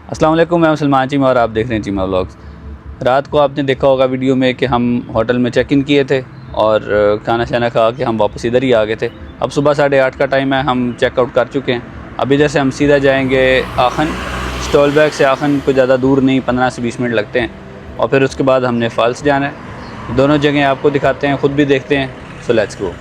अस्सलाम वालेकुम, मैं सलमान चीमा और आप देख रहे हैं चीमा व्लॉग्स। रात को आपने देखा होगा वीडियो में कि हम होटल में चेक इन किए थे और खाना शाना खा के हम वापस इधर ही आ गए थे। अब सुबह 8:30 का टाइम है, हम चेकआउट कर चुके हैं। अब इधर से हम सीधा जाएंगे आखन। स्टॉलबैग से आखन कोई ज़्यादा दूर नहीं, 15 से 20 मिनट लगते हैं। और फिर उसके बाद हमने फॉल्स जाना है। दोनों जगह आपको दिखाते हैं, ख़ुद भी देखते हैं। So let's go.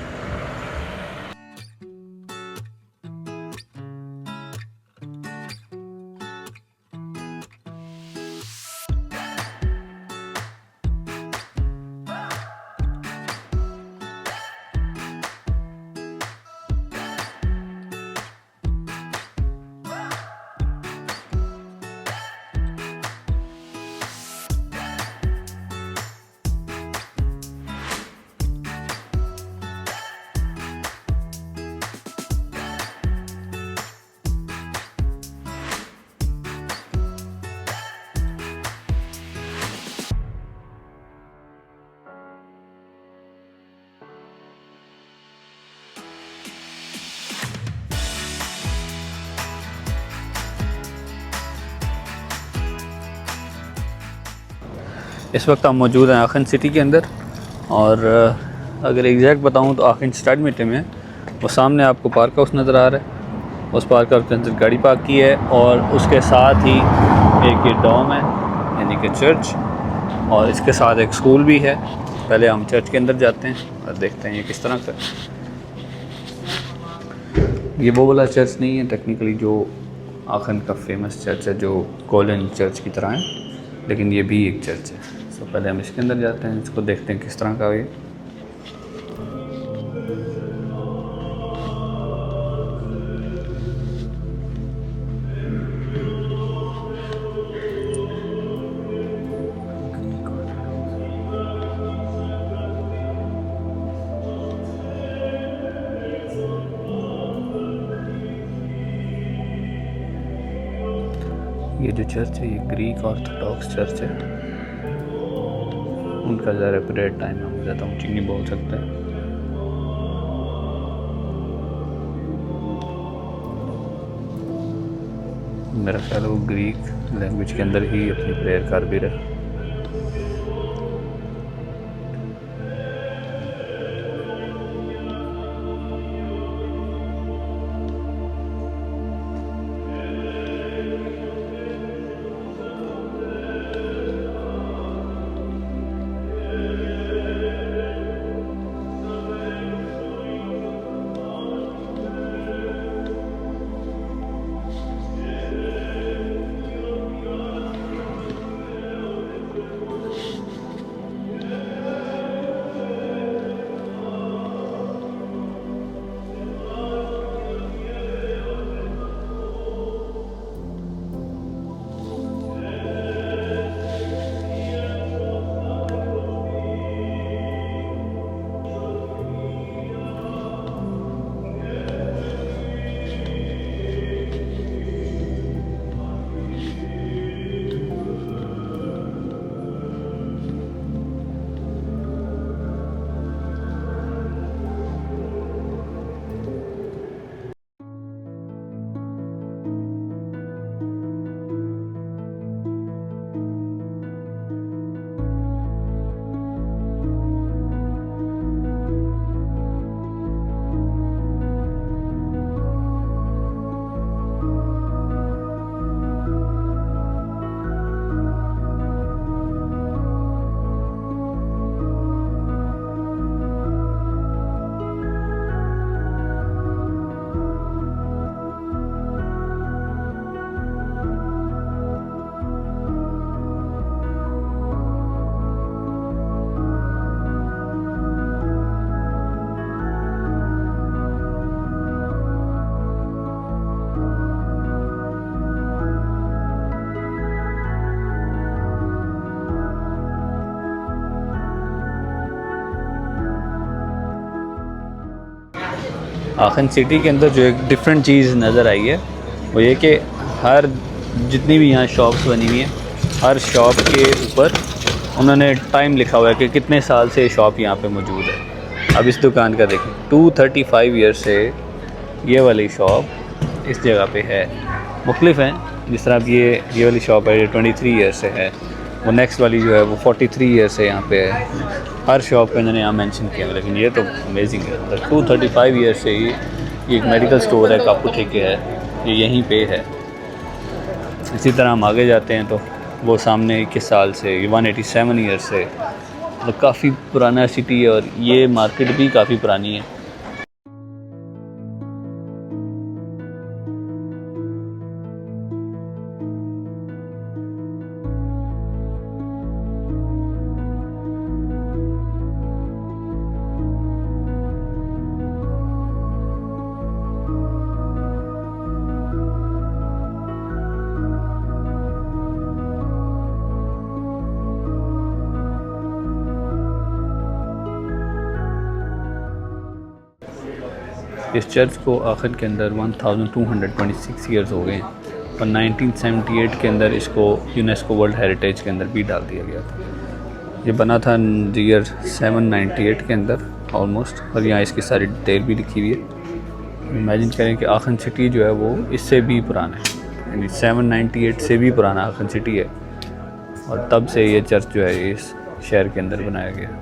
इस वक्त हम मौजूद हैं आखन सिटी के अंदर। और अगर एग्जैक्ट बताऊं तो आखन स्टार्ट मीटे में वो सामने आपको पार्क हाउस नज़र आ रहा है। उस पार्क हाउस के अंदर गाड़ी पार्क की है और उसके साथ ही एक ये डॉम है, यानी कि चर्च, और इसके साथ एक स्कूल भी है। पहले हम चर्च के अंदर जाते हैं और देखते हैं ये किस तरह का। ये वो वाला चर्च नहीं है टेक्निकली जो आखन का फेमस चर्च है, जो कोलन चर्च की तरह है, लेकिन ये भी एक चर्च है। तो पहले हम इसके अंदर जाते हैं, इसको देखते हैं किस तरह का है। ये जो चर्च है ये ग्रीक ऑर्थोडॉक्स चर्च है। उनका ज़रा पीरियड टाइम हम ज़्यादा ऊँची नहीं बोल सकते। मेरा ख्याल है वो ग्रीक लैंग्वेज के अंदर ही अपनी प्रेयर कर भी रहा। आखन सिटी के अंदर जो एक डिफरेंट चीज़ नज़र आई है वो ये कि हर जितनी भी यहाँ शॉप्स बनी हुई हैं, हर शॉप के ऊपर उन्होंने टाइम लिखा हुआ है कि कितने साल से शॉप यहाँ पे मौजूद है। अब इस दुकान का देखें, 235 ईयर से ये वाली शॉप इस जगह पे है। मुख्तलिफ हैं, जिस तरह अब ये वाली शॉप है, ये 23 ईयर से है, वो नेक्स्ट वाली जो है वो 43 ईयर से यहाँ पे है। हर शॉप पे मैंने यहाँ मेंशन किया, लेकिन ये तो अमेजिंग है। 235 ईयर से ये एक मेडिकल स्टोर है, कापुठे है, ये यहीं पे है। इसी तरह हम आगे जाते हैं तो वो सामने 21 साल से, ये 187 ईयर से, मतलब काफ़ी पुराना सिटी है और ये मार्केट भी काफ़ी पुरानी है। इस चर्च को आखिर के अंदर 1226 ईयर्स हो गए हैं और 1978 के अंदर इसको यूनेस्को वर्ल्ड हेरिटेज के अंदर भी डाल दिया गया था। ये बना था ईयर 798 के अंदर ऑलमोस्ट, और यहाँ इसकी सारी डिटेल भी लिखी हुई है। इमेजिन करें कि आखन सिटी जो है वो इससे भी पुराना है, यानी 798 से भी पुराना आखन सिटी है, और तब से ये चर्च जो है इस शहर के अंदर बनाया गया।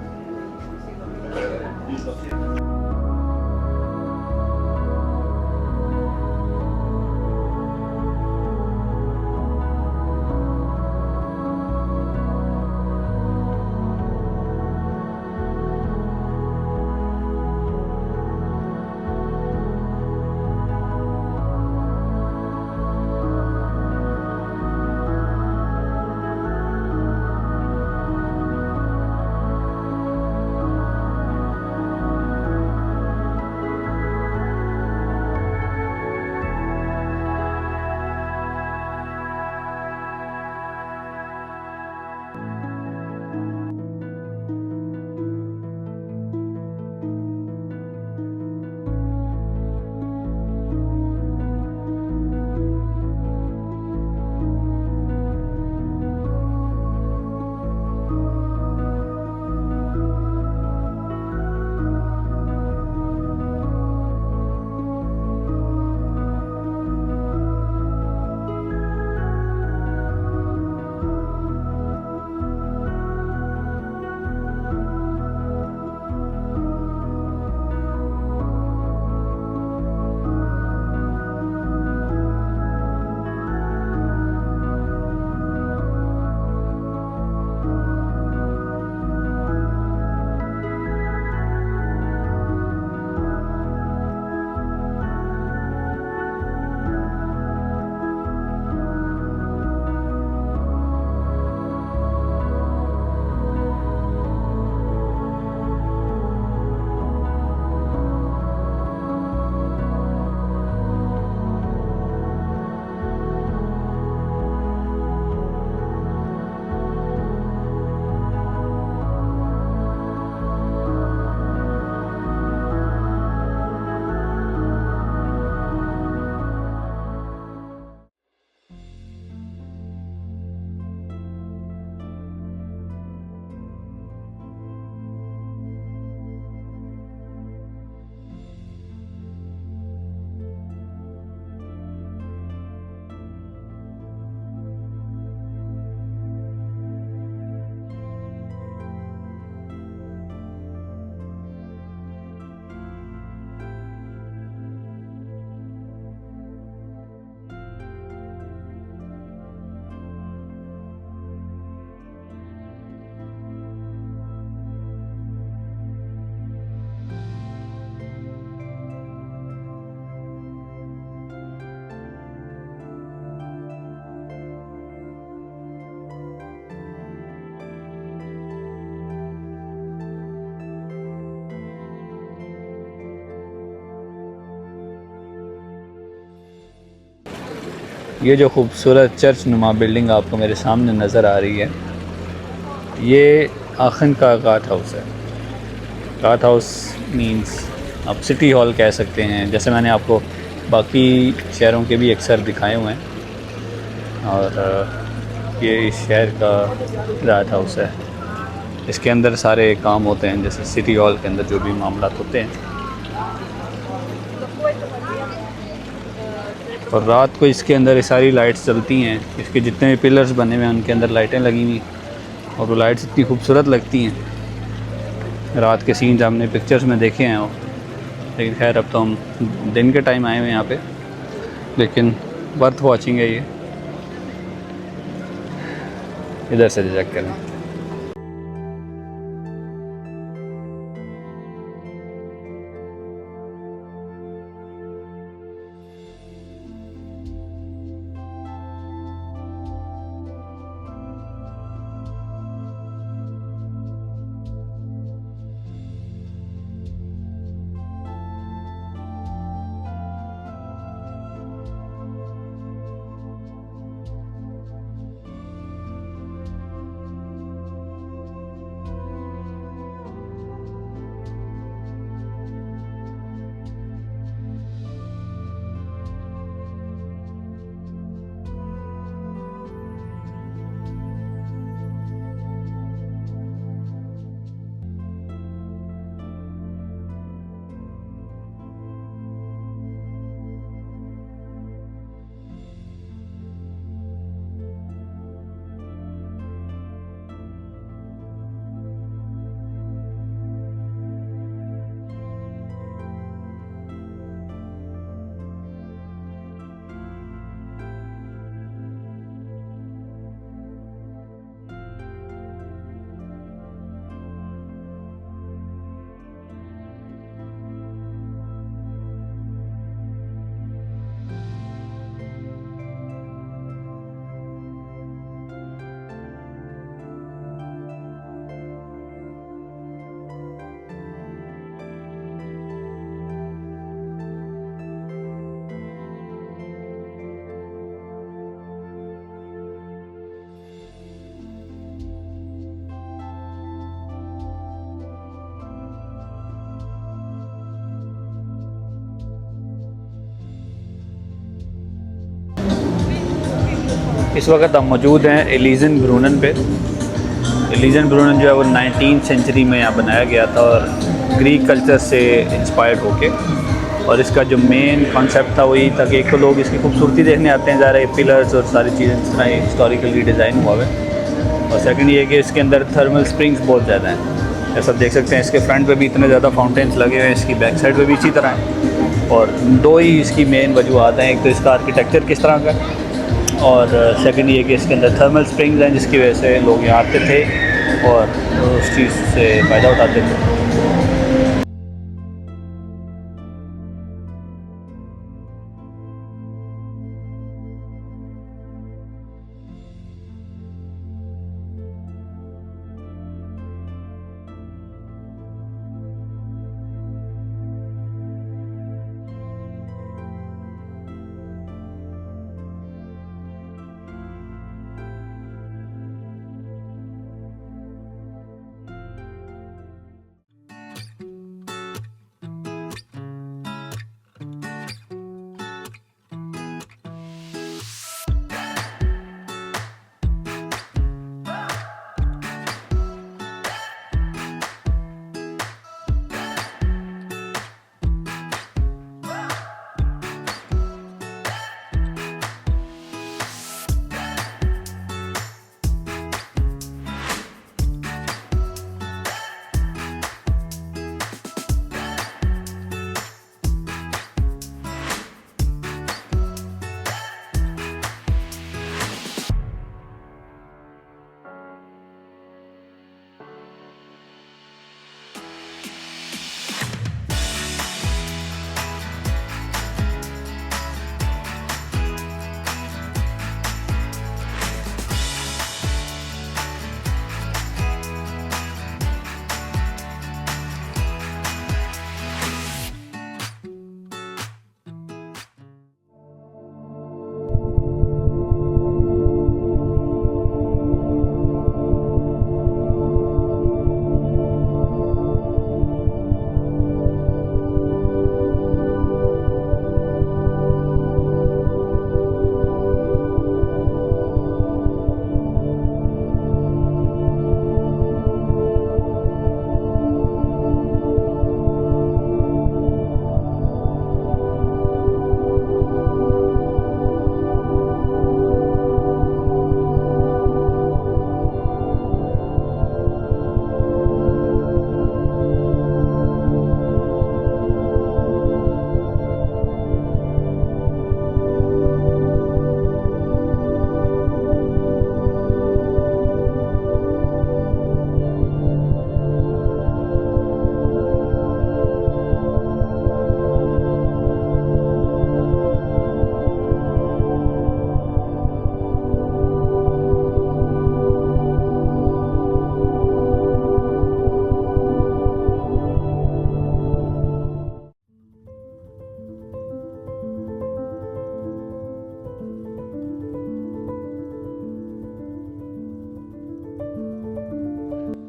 ये जो खूबसूरत चर्च नुमा बिल्डिंग आपको मेरे सामने नज़र आ रही है, ये आखन का गाथ हाउस है। गाथ हाउस मींस आप सिटी हॉल कह सकते हैं, जैसे मैंने आपको बाकी शहरों के भी अक्सर दिखाए हुए हैं। और ये इस शहर का गाथ हाउस है, इसके अंदर सारे काम होते हैं, जैसे सिटी हॉल के अंदर जो भी मामला होते हैं। और रात को इसके अंदर ये सारी लाइट्स चलती हैं, इसके जितने भी पिलर्स बने हुए हैं उनके अंदर लाइटें लगी हुई, और वो लाइट्स इतनी खूबसूरत लगती हैं। रात के सीन्स हमने पिक्चर्स में देखे हैं वो, लेकिन खैर अब तो हम दिन के टाइम आए हुए हैं यहाँ पे, लेकिन वर्थ वॉचिंग है ये। इधर से चेक करें। इस वक्त हम मौजूद हैं एलिज़न ब्रूनन पे। एलिज़न ब्रूनन जो है वो 19th सेंचुरी में यहाँ बनाया गया था, और ग्रीक कल्चर से इंस्पायर्ड होके। और इसका जो मेन कॉन्सेप्ट था वही था कि एक तो लोग इसकी खूबसूरती देखने आते हैं, ज़्यादा पिलर्स और सारी चीज़ें जिस तरह हिस्टोरिकली डिज़ाइन हुआ है। और सेकंड ये कि इसके अंदर थर्मल स्प्रिंग्स बहुत ज़्यादा हैं, ऐसा देख सकते हैं। इसके फ्रंट पे भी इतने ज़्यादा फाउंटेन्स लगे हुए हैं, इसकी बैक साइड पे भी इसी तरह हैं। और दो ही इसकी मेन वजूहत हैं, एक तो इसका आर्किटेक्चर किस तरह का है, और सेकंड ये कि इसके अंदर थर्मल स्प्रिंग्स हैं जिसकी वजह से लोग यहाँ आते थे और उस चीज़ से फ़ायदा उठाते थे।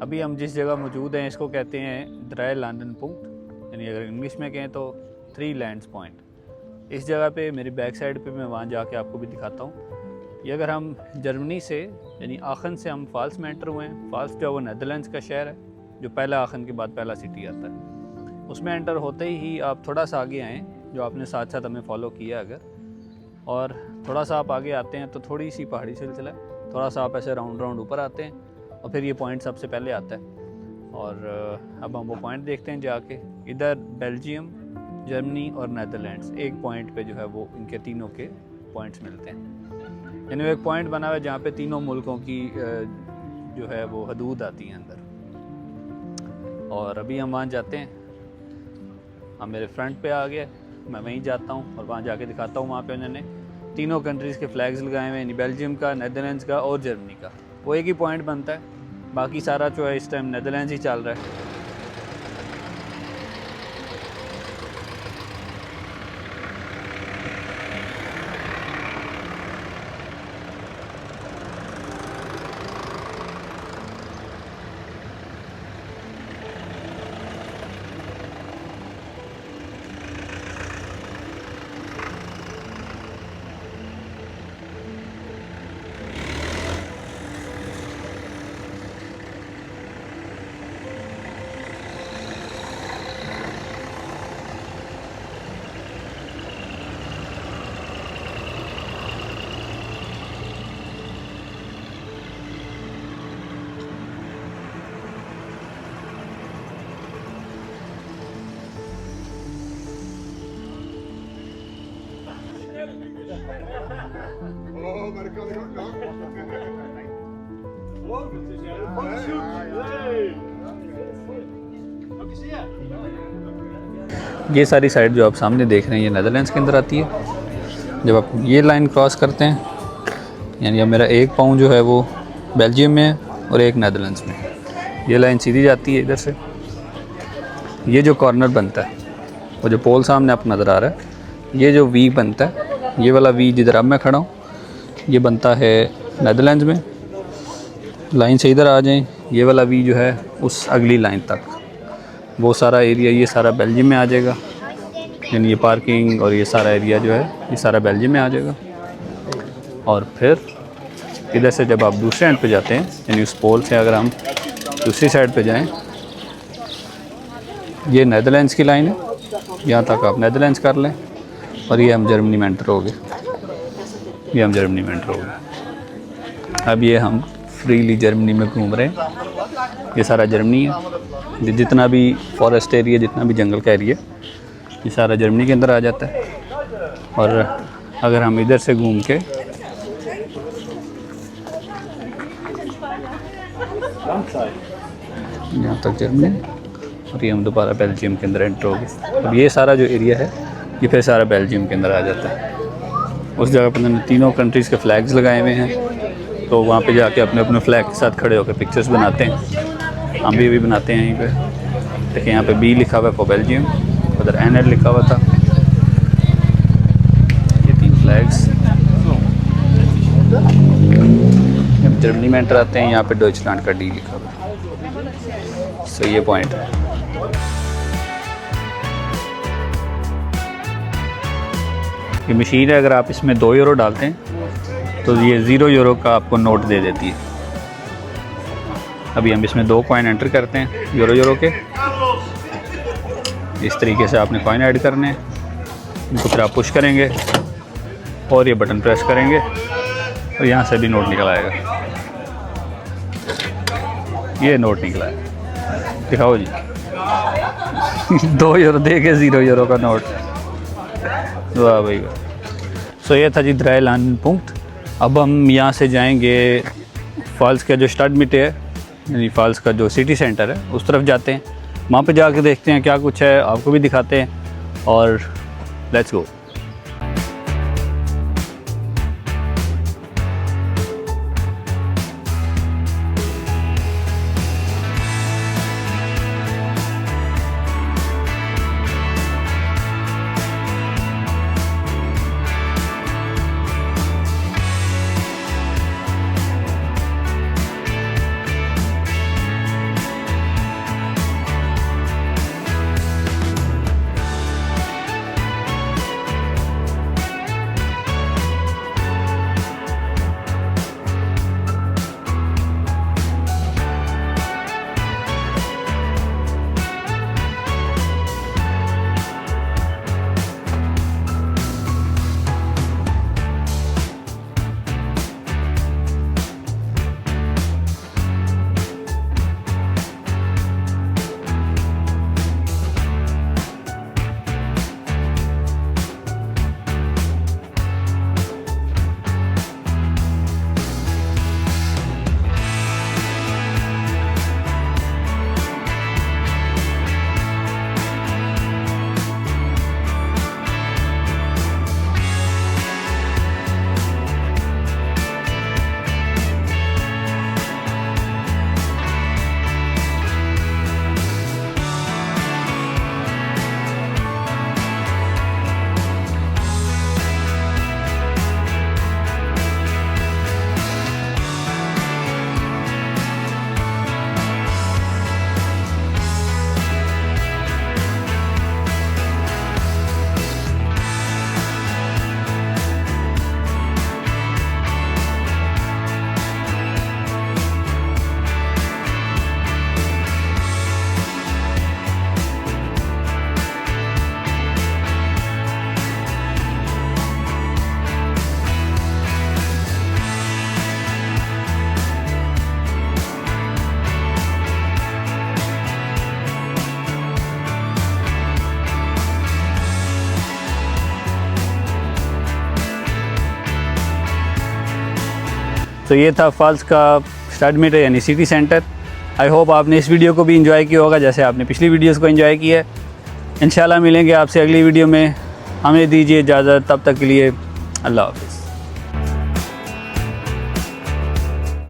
अभी हम जिस जगह मौजूद हैं इसको कहते हैं ड्राई लैंडिंग, यानी अगर इंग्लिश में कहें तो 3 लैंड्स पॉइंट। इस जगह पे मेरी बैक साइड पे मैं वहाँ जाके आपको भी दिखाता हूँ। ये अगर हम जर्मनी से यानी आखन से हम फाल्स में एंटर हुए हैं। फाल्स जो है वो नेदरलैंड्स का शहर है, जो पहला आखन के बाद पहला सिटी आता है। उसमें एंटर होते ही आप थोड़ा सा आगे आएँ, जो आपने साथ साथ हमें फॉलो किया अगर, और थोड़ा सा आप आगे आते हैं तो थोड़ी सी पहाड़ी सिलसिला है। थोड़ा सा आप ऐसे राउंड ऊपर आते हैं और फिर ये पॉइंट सबसे पहले आता है। और अब हम वो पॉइंट देखते हैं जाके। इधर बेल्जियम, जर्मनी और नेदरलैंड्स एक पॉइंट पे जो है वो इनके तीनों के पॉइंट्स मिलते हैं। यानी एक पॉइंट बना हुआ है जहाँ पे तीनों मुल्कों की जो है वो हदूद आती हैं अंदर। और अभी हम वहाँ जाते हैं। हम मेरे फ्रंट पे आ गए, मैं वहीं जाता हूँ और वहाँ जाके दिखाता हूँ। वहाँ पे उन्होंने तीनों कंट्रीज़ के फ्लैग्स लगाए हुए हैं, बेल्जियम का, नेदरलैंड्स का और जर्मनी का। वो एक ही पॉइंट बनता है, बाकी सारा जो है इस टाइम नेदरलैंड्स ही चल रहा है। Oh, maar dat kan ik ook nog. ये सारी साइड जो आप सामने देख रहे हैं ये नेदरलैंड्स के अंदर आती है। जब आप ये लाइन क्रॉस करते हैं, यानी अब मेरा एक पाँव जो है वो बेल्जियम में है और एक नेदरलैंड्स में। ये लाइन सीधी जाती है इधर से। ये जो कॉर्नर बनता है, वो जो पोल सामने आपको नज़र आ रहा है, ये जो वी बनता है, ये वाला वी जिधर अब मैं खड़ा हूँ, ये बनता है नेदरलैंड्स में। लाइन से इधर आ जाएं, ये वाला वी जो है उस अगली लाइन तक, वो सारा एरिया ये सारा बेल्जियम में आ जाएगा। यानी ये पार्किंग और ये सारा एरिया जो है ये सारा बेल्जियम में आ जाएगा। और फिर इधर से जब आप दूसरे एंड पे जाते हैं, यानी उस पोल से अगर हम दूसरी साइड पे जाएं, ये नेदरलैंड्स की लाइन है, यहाँ तक आप नेदरलैंड्स कर लें और ये हम जर्मनी में एंटर हो गए। ये हम जर्मनी में एंटर हो गए। अब ये हम फ्रीली जर्मनी में घूम रहे हैं। ये सारा जर्मनी है, जितना भी फॉरेस्ट एरिया, जितना भी जंगल का एरिया, ये सारा जर्मनी के अंदर आ जाता है। और अगर हम इधर से घूम के यहाँ तक जर्मनी, और ये हम दोबारा बेल्जियम के अंदर एंटर हो गए। अब ये सारा जो एरिया है ये फिर सारा बेल्जियम के अंदर आ जाता है। उस जगह पर उन्होंने तीनों कंट्रीज़ के फ्लैग्स लगाए हुए हैं, तो वहाँ पे जाके अपने अपने फ्लैग के साथ खड़े होकर पिक्चर्स बनाते हैं। हम भी बनाते हैं यहीं पे। देखिए यहाँ पे बी लिखा हुआ है फॉर बेल्जियम, उधर NL लिखा हुआ था। ये 3 फ्लैग्स। जब जर्मनी में एंटर आते हैं, यहाँ पे डॉइचलैंड का D लिखा हुआ है। सो ये पॉइंट है। ये मशीन है, अगर आप इसमें 2 यूरो डालते हैं तो ये 0 यूरो का आपको नोट दे देती है। अभी हम इसमें 2 कॉइन एंटर करते हैं यूरो के। इस तरीके से आपने कॉइन ऐड करने हैं। इनको फिर आप पुश करेंगे और ये बटन प्रेस करेंगे और यहाँ से भी नोट निकल आएगा। ये नोट निकला है, दिखाओ जी। 2 यूरो दे के 0 यूरो का नोट। वाह भाई वाह। सो ये था जी ड्राई लैंडिंग। अब हम यहाँ से जाएंगे फॉल्स का जो स्टाडमिटे है, यानी फॉल्स का जो सिटी सेंटर है, उस तरफ जाते हैं। वहाँ पे जाके देखते हैं क्या कुछ है, आपको भी दिखाते हैं। और लेट्स गो। तो ये था फॉल्स का स्टड मीटर यानी सिटी सेंटर। आई होप आपने इस वीडियो को भी एंजॉय किया होगा जैसे आपने पिछली वीडियोस को एंजॉय किया है। इंशाल्लाह मिलेंगे आपसे अगली वीडियो में। हमें दीजिए इजाज़त, तब तक के लिए अल्लाह हाफ़िज़।